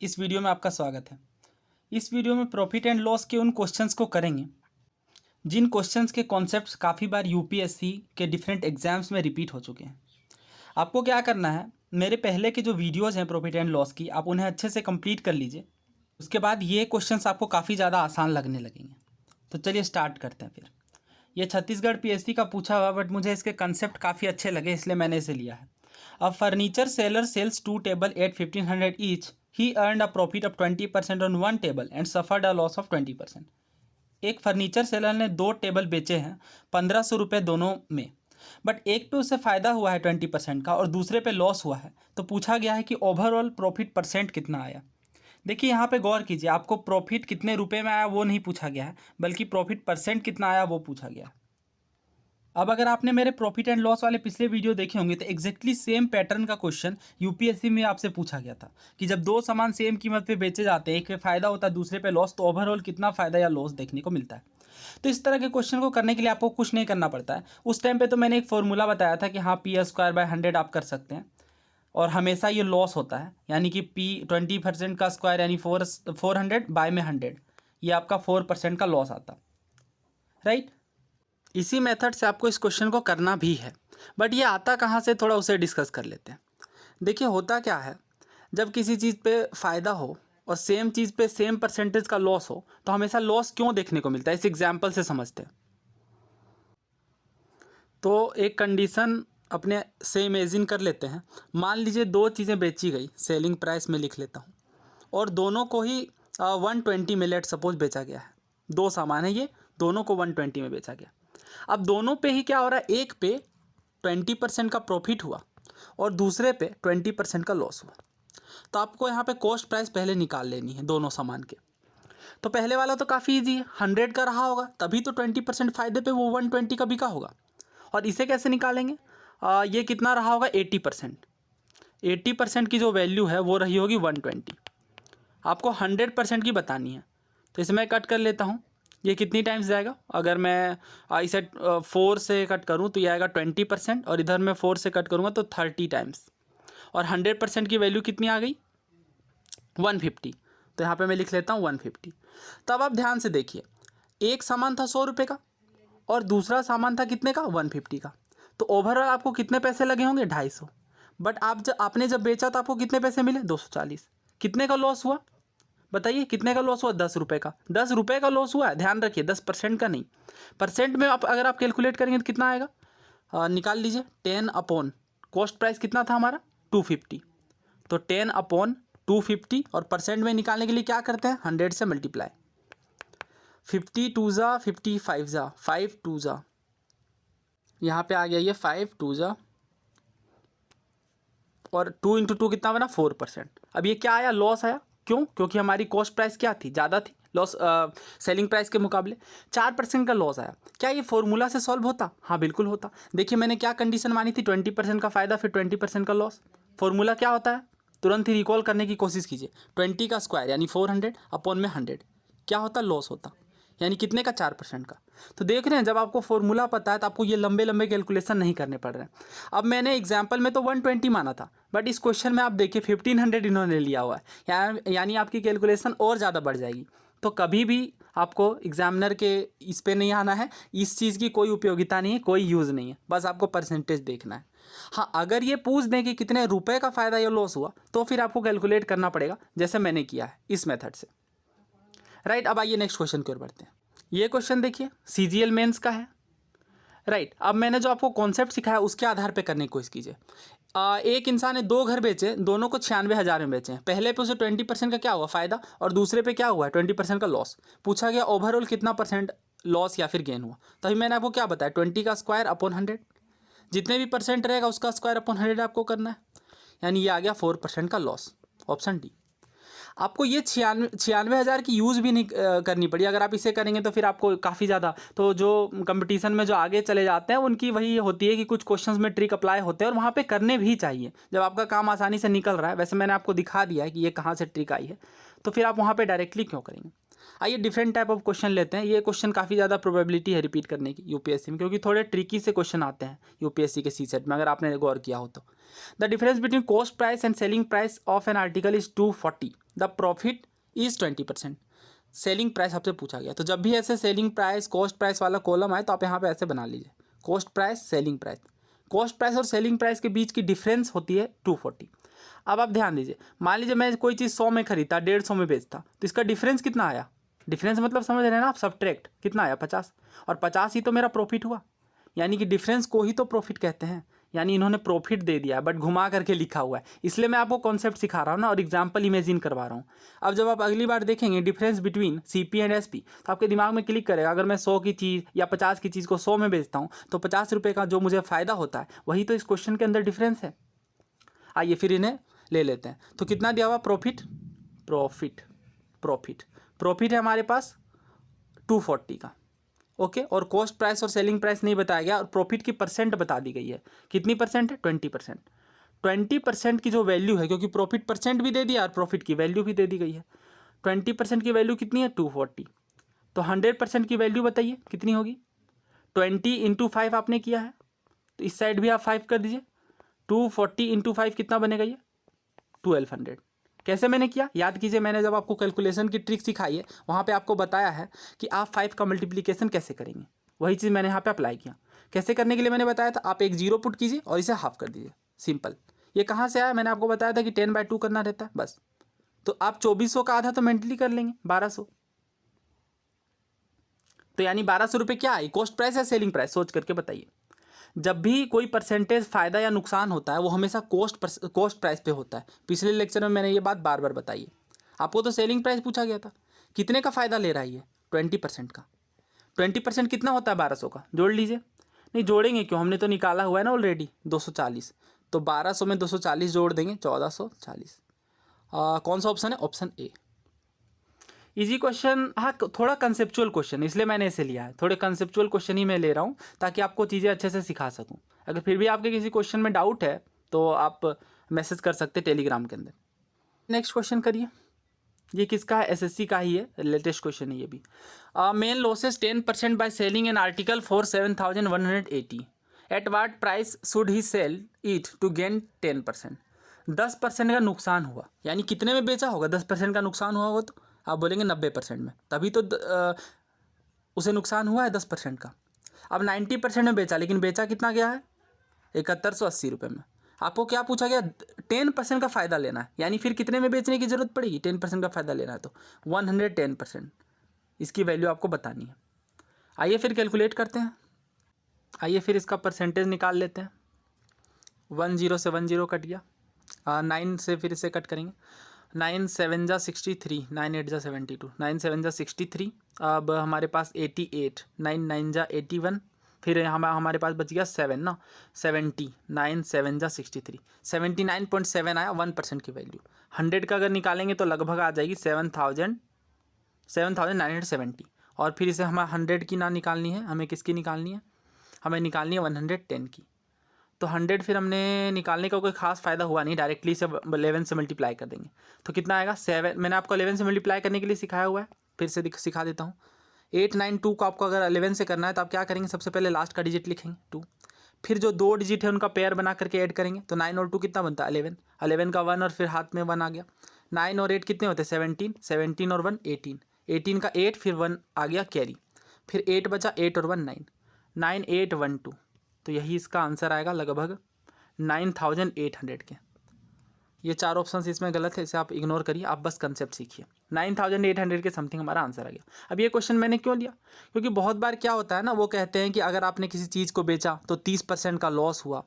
इस वीडियो में आपका स्वागत है। इस वीडियो में प्रॉफिट एंड लॉस के उन क्वेश्चंस को करेंगे जिन क्वेश्चंस के कॉन्सेप्ट्स काफ़ी बार यूपीएससी के डिफरेंट एग्जाम्स में रिपीट हो चुके हैं। आपको क्या करना है, मेरे पहले के जो वीडियोज़ हैं प्रॉफिट एंड लॉस की, आप उन्हें अच्छे से कंप्लीट कर लीजिए। उसके बाद ये क्वेश्चंस आपको काफ़ी ज़्यादा आसान लगने लगेंगे। तो चलिए स्टार्ट करते हैं फिर। ये छत्तीसगढ़ पीएससी का पूछा हुआ, बट मुझे इसके कंसेप्ट काफ़ी अच्छे लगे इसलिए मैंने इसे लिया है। A furniture seller sells 2 table at 1500 each. He earned a profit of 20% on 1 table and suffered a loss of 20%। एक फर्नीचर सेलर ने 2 टेबल बेचे हैं 1500 रुपये दोनों में, बट एक पे उससे फ़ायदा हुआ है 20% का और दूसरे पे लॉस हुआ है। तो पूछा गया है कि ओवरऑल प्रॉफिट परसेंट कितना आया। देखिए यहाँ पे गौर कीजिए, आपको प्रॉफिट कितने रुपए में आया वो नहीं पूछा गया है, बल्कि प्रॉफिट परसेंट कितना आया वो पूछा गया है। अब अगर आपने मेरे प्रॉफिट एंड लॉस वाले पिछले वीडियो देखे होंगे तो एग्जैक्टली सेम पैटर्न का क्वेश्चन यूपीएससी में आपसे पूछा गया था कि जब दो सामान सेम कीमत पे बेचे जाते हैं, एक पे फायदा होता है दूसरे पे लॉस, तो ओवरऑल कितना फायदा या लॉस देखने को मिलता है। तो इस तरह के क्वेश्चन को करने के लिए आपको कुछ नहीं करना पड़ता है। उस टाइम पे तो मैंने एक फॉर्मूला बताया था कि हाँ P²/100 आप कर सकते हैं और हमेशा ये लॉस होता है, यानी कि P 20% का स्क्वायर यानी 400 बाय में 100, ये आपका 4% का लॉस आता, राइट। इसी मेथड से आपको इस क्वेश्चन को करना भी है, बट ये आता कहाँ से, थोड़ा उसे डिस्कस कर लेते हैं। देखिए होता क्या है, जब किसी चीज़ पे फ़ायदा हो और सेम चीज़ पे सेम परसेंटेज का लॉस हो तो हमेशा लॉस क्यों देखने को मिलता है, इस एग्जाम्पल से समझते हैं। तो एक कंडीशन अपने से इमेजिन कर लेते हैं। मान लीजिए दो चीज़ें बेची गई, सेलिंग प्राइस में लिख लेता हूँ, और दोनों को ही 120 में लेट सपोज बेचा गया है। दो सामान है ये, दोनों को 120 में बेचा गया। अब दोनों पे ही क्या हो रहा है, एक पे 20% का प्रॉफिट हुआ और दूसरे पे 20% का लॉस हुआ। तो आपको यहाँ पे कॉस्ट प्राइस पहले निकाल लेनी है दोनों सामान के। तो पहले वाला तो काफ़ी ईजी है, 100 का रहा होगा तभी तो 20% फ़ायदे पे वो 120 का बिका होगा। और इसे कैसे निकालेंगे, ये कितना रहा होगा 80%। 80% की जो वैल्यू है वो रही होगी 120। आपको 100% की बतानी है, तो इसे मैं कट कर लेता हूँ। ये कितनी टाइम्स जाएगा, अगर मैं इसे 4 से कट करूँ तो ये आएगा 20%, और इधर मैं 4 से कट करूँगा तो 30 टाइम्स। और 100% की वैल्यू कितनी आ गई 150। तो यहाँ पे मैं लिख लेता हूँ 150। तब आप ध्यान से देखिए, एक सामान था 100 रुपये का और दूसरा सामान था कितने का 150 का। तो ओवरऑल आपको कितने पैसे लगे होंगे 250। बट आपने जब बेचा तो आपको कितने पैसे मिले 240। कितने का लॉस हुआ बताइए, कितने का लॉस हुआ 10 रुपये का। 10 रुपये का लॉस हुआ है, ध्यान रखिए 10% का नहीं। परसेंट में आप अगर आप कैलकुलेट करेंगे तो कितना आएगा, निकाल लीजिए 10 अपॉन कॉस्ट प्राइस कितना था हमारा 250। तो 10 अपॉन 250, और परसेंट में निकालने के लिए क्या करते हैं 100 से मल्टीप्लाई। 50 2 ज़ा 50 5 ज़ा 5 2 ज़ा, यहाँ पे आ गया ये 5 2 ज़ा, और 2 इंटू 2 कितना बना 4%। अब ये क्या आया, लॉस आया। क्यों, क्योंकि हमारी कॉस्ट प्राइस क्या थी, ज़्यादा थी लॉस सेलिंग प्राइस के मुकाबले। 4% का लॉस आया। क्या ये फॉर्मूला से सॉल्व होता, हाँ बिल्कुल होता। देखिए मैंने क्या कंडीशन मानी थी, 20% का फ़ायदा फिर 20% का लॉस। फॉर्मूला क्या होता है, तुरंत ही रिकॉल करने की कोशिश कीजिए। 20 का स्क्वायर यानी 400 अपॉन में 100 क्या होता, लॉस होता, यानी कितने का 4% का। तो देख रहे हैं, जब आपको फॉर्मूला पता है तो आपको ये लंबे लंबे कैलकुलेशन नहीं करने पड़ रहे हैं। अब मैंने एग्जाम्पल में तो 120 माना था, बट इस क्वेश्चन में आप देखिए 1500 इन्होंने लिया हुआ है, यानी आपकी कैलकुलेशन और ज़्यादा बढ़ जाएगी। तो कभी भी आपको एग्जामिनर के इस पे नहीं आना है, इस चीज़ की कोई उपयोगिता नहीं है, कोई यूज़ नहीं है, बस आपको परसेंटेज देखना है। हाँ, अगर ये पूछ दें कि कितने रुपए का फ़ायदा या लॉस हुआ तो फिर आपको कैलकुलेट करना पड़ेगा, जैसे मैंने किया है इस मेथड से, राइट। अब आइए नेक्स्ट क्वेश्चन की ओर बढ़ते हैं। ये क्वेश्चन देखिए सीजीएल मेंस का है, राइट। अब मैंने जो आपको कॉन्सेप्ट सिखाया उसके आधार पे करने की कोशिश कीजिए। एक इंसान ने दो घर बेचे, दोनों को 96,000 में बेचे हैं। पहले पे उसे 20% का क्या हुआ फ़ायदा और दूसरे पे क्या हुआ 20% का लॉस। पूछा गया ओवरऑल कितना परसेंट लॉस या फिर गेन हुआ। तभी मैंने आपको क्या बताया 20 का स्क्वायर अपॉन 100, जितने भी परसेंट रहेगा उसका स्क्वायर अपॉन 100 आपको करना है, यानी ये आ गया 4% का लॉस, ऑप्शन डी। आपको ये 96,000 की यूज़ भी नहीं करनी पड़ी। अगर आप इसे करेंगे तो फिर आपको काफ़ी ज़्यादा, तो जो कंपटीशन में जो आगे चले जाते हैं उनकी वही होती है कि कुछ क्वेश्चंस में ट्रिक अप्लाई होते हैं और वहाँ पे करने भी चाहिए जब आपका काम आसानी से निकल रहा है। वैसे मैंने आपको दिखा दिया है कि ये कहाँ से ट्रिक आई है, तो फिर आप वहाँ पर डायरेक्टली क्यों करेंगे। आइए डिफरेंट टाइप ऑफ क्वेश्चन लेते हैं। ये क्वेश्चन काफ़ी ज़्यादा प्रोबेबिलिटी है रिपीट करने की यूपीएससी में, क्योंकि थोड़े ट्रिकी से क्वेश्चन आते हैं यूपीएससी के सी सेट में, अगर आपने गौर किया हो तो। The difference between cost price and selling price of an article is 240, the profit is 20%। Selling price आपसे पूछा गया, तो जब भी ऐसे सेलिंग प्राइस कॉस्ट प्राइस वाला कॉलम आए तो आप यहाँ पे ऐसे बना लीजिए, cost price selling price. Cost price और सेलिंग प्राइस के बीच की डिफरेंस होती है 240। अब आप ध्यान दीजिए, मान लीजिए मैं कोई चीज़ 100 में खरीदता, 150 में बेचता, तो इसका डिफरेंस कितना आया? डिफरेंस मतलब समझ रहे हैं ना आप, सब्ट्रैक्ट कितना आया? 50, और 50 ही तो मेरा प्रॉफिट हुआ, यानी कि डिफरेंस को ही तो प्रॉफिट कहते हैं। यानी इन्होंने प्रॉफिट दे दिया है बट घुमा करके लिखा हुआ है, इसलिए मैं आपको कॉन्सेप्ट सिखा रहा हूँ ना, और एग्जाम्पल इमेजिन करवा रहा हूँ। अब जब आप अगली बार देखेंगे difference between CP and SP, तो आपके दिमाग में क्लिक करेगा, अगर मैं 100 की चीज़ या 50 की चीज़ को 100 में बेचता हूँ तो 50 रुपये का जो मुझे फ़ायदा होता है वही तो इस क्वेश्चन के अंदर डिफरेंस है। आइए फिर इन्हें ले लेते हैं। तो कितना दिया हुआ? प्रॉफिट प्रॉफिट प्रॉफिट प्रॉफिट है हमारे पास 240 का, ओके। और कॉस्ट प्राइस और सेलिंग प्राइस नहीं बताया गया, और प्रॉफिट की परसेंट बता दी गई है। कितनी परसेंट है? 20%। 20% की जो वैल्यू है, क्योंकि प्रॉफिट परसेंट भी दे दिया और प्रॉफिट की वैल्यू भी दे दी गई है। 20% की वैल्यू कितनी है? 240। तो 100% की वैल्यू बताइए कितनी होगी? 20 इंटू 5 आपने किया है, तो इस साइड भी आप 5 कर दीजिए। 240 इंटू 5 कितना बनेगा? ये 1200। कैसे मैंने किया? याद कीजिए, मैंने जब आपको कैलकुलेशन की ट्रिक सिखाई है वहाँ पे आपको बताया है कि आप 5 का मल्टीप्लिकेशन कैसे करेंगे, वही चीज़ मैंने यहाँ पे अप्लाई किया। कैसे करने के लिए मैंने बताया था, आप एक जीरो पुट कीजिए और इसे हाफ कर दीजिए, सिंपल। ये कहाँ से आया? मैंने आपको बताया था कि 10/2 करना रहता है बस। तो आप 2400 का आधा तो मेंटली कर लेंगे, 1200। तो यानी 1200 रुपये क्या आई? कॉस्ट प्राइस या सेलिंग प्राइस? सोच करके बताइए। जब भी कोई परसेंटेज फ़ायदा या नुकसान होता है वो हमेशा कॉस्ट प्राइस पे होता है। पिछले लेक्चर में मैंने ये बात बार बार बताई है। आपको तो सेलिंग प्राइस पूछा गया था, कितने का फ़ायदा ले रहा है ये? 20% का। 20% कितना होता है? 1200 का। जोड़ लीजिए। नहीं जोड़ेंगे क्यों, हमने तो निकाला हुआ है ना ऑलरेडी, 240। तो 1200 में 240 जोड़ देंगे, 1440। कौन सा ऑप्शन है? Option A. इजी क्वेश्चन, हाँ थोड़ा कंसेप्चुअल क्वेश्चन, इसलिए मैंने इसे लिया है। थोड़े कंसेप्चुअल क्वेश्चन ही मैं ले रहा हूँ ताकि आपको चीज़ें अच्छे से सिखा सकूँ। अगर फिर भी आपके किसी क्वेश्चन में डाउट है तो आप मैसेज कर सकते हैं टेलीग्राम के अंदर। नेक्स्ट क्वेश्चन करिए। ये किसका है? एसएससी का ही है, लेटेस्ट क्वेश्चन है ये भी। Man loses 10% by selling an article for 7180, at what price should he sell it to gain 10%। 10% का नुकसान हुआ, यानी कितने में बेचा होगा? 10% का नुकसान हुआ होगा तो आप बोलेंगे 90% में, तभी तो उसे नुकसान हुआ है 10% का। अब 90% में बेचा, लेकिन बेचा कितना गया है? 7180 रुपये में। आपको क्या पूछा गया? 10% का फ़ायदा लेना है, यानी फिर कितने में बेचने की ज़रूरत पड़ेगी? 10% का फ़ायदा लेना है तो 110%, इसकी वैल्यू आपको बतानी है। आइए फिर कैलकुलेट करते हैं। आइए फिर इसका परसेंटेज निकाल लेते हैं। 10 से 10 कट गया, 9 से फिर इसे कट करेंगे। 9 7 जा 63, 9 8 जा 72, 9 7 जा 63। अब हमारे पास 88, 9 9 जा 81, फिर हमारे पास बच गया 7 ना, 70, 9 7 जा 63, 79.7 आया 1% की वैल्यू। 100 का अगर निकालेंगे तो लगभग आ जाएगी 7970। और फिर इसे हमें 100 की ना निकालनी है, हमें किसकी निकालनी है? हमें निकालनी है 110 की। तो 100 फिर हमने निकालने का कोई खास फ़ायदा हुआ नहीं, डायरेक्टली इसे 11 से मल्टीप्लाई कर देंगे तो कितना आएगा? 7। मैंने आपको 11 से मल्टीप्लाई करने के लिए सिखाया हुआ है, फिर से सिखा देता हूँ। 892 को आपको अगर 11 से करना है तो आप क्या करेंगे? सबसे पहले लास्ट का डिजिट लिखेंगे 2, फिर जो 2 डिजिट है उनका पेयर बना करके ऐड करेंगे, तो 9 और 2 कितना बनता है? 11। 11 का 1 और फिर हाथ में 1 आ गया। 9 और 8 कितने होते हैं? 17। 17 और 1 18। 18 का 8 फिर 1 आ गया कैरी, फिर 8 बचा, 8 और 1 9, 9812। तो यही इसका आंसर आएगा, लगभग 9800 के। ये 4 ऑप्शन इसमें गलत है, इसे आप इग्नोर करिए, आप बस कंसेप्ट सीखिए। 9800 के समथिंग हमारा आंसर आ गया। अब ये क्वेश्चन मैंने क्यों लिया? क्योंकि बहुत बार क्या होता है ना, वो कहते हैं कि अगर आपने किसी चीज़ को बेचा तो 30% का लॉस हुआ।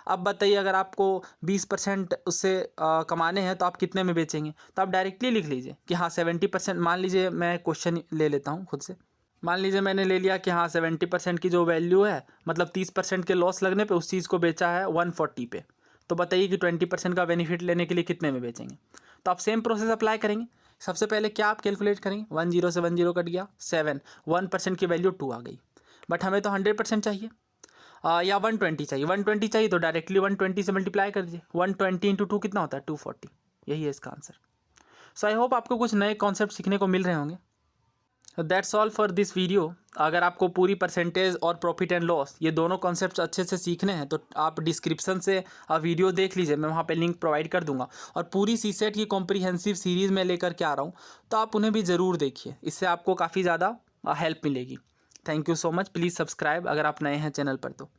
अब बताइए, अगर आपको 20% उससे कमाने हैं तो आप कितने में बेचेंगे? तो आप डायरेक्टली लिख लीजिए कि हाँ 70%। मान लीजिए मैं क्वेश्चन ले लेता हूँ खुद से। मान लीजिए मैंने ले लिया कि हाँ 70% की जो वैल्यू है, मतलब 30% के लॉस लगने पे उस चीज़ को बेचा है 140 पे। तो बताइए कि 20% का बेनिफिट लेने के लिए कितने में बेचेंगे? तो आप सेम प्रोसेस अप्लाई करेंगे। सबसे पहले क्या आप कैलकुलेट करेंगे? 10 से 10 कट गया 7, 1% की वैल्यू 2 आ गई। बट हमें तो 100% चाहिए या 120 चाहिए। 120 चाहिए तो डायरेक्टली 120 से मल्टीप्लाई कर दीजिए। 120 इंटू 2 कितना होता है? 240। यही है इसका आंसर। सो आई होप आपको कुछ नए कॉन्सेप्ट सीखने को मिल रहे होंगे। That's all for this video. अगर आपको पूरी परसेंटेज और प्रॉफिट एंड लॉस ये दोनों कॉन्सेप्ट्स अच्छे से सीखने हैं तो आप डिस्क्रिप्शन से वीडियो देख लीजिए, मैं वहाँ पे लिंक प्रोवाइड कर दूंगा। और पूरी सीसेट की कॉम्प्रिहेंसिव सीरीज़ में लेकर के आ रहा हूँ, तो आप उन्हें भी ज़रूर देखिए, इससे आपको काफ़ी ज़्यादा हेल्प मिलेगी। Thank you so much. Please subscribe अगर आप नए हैं चैनल पर तो।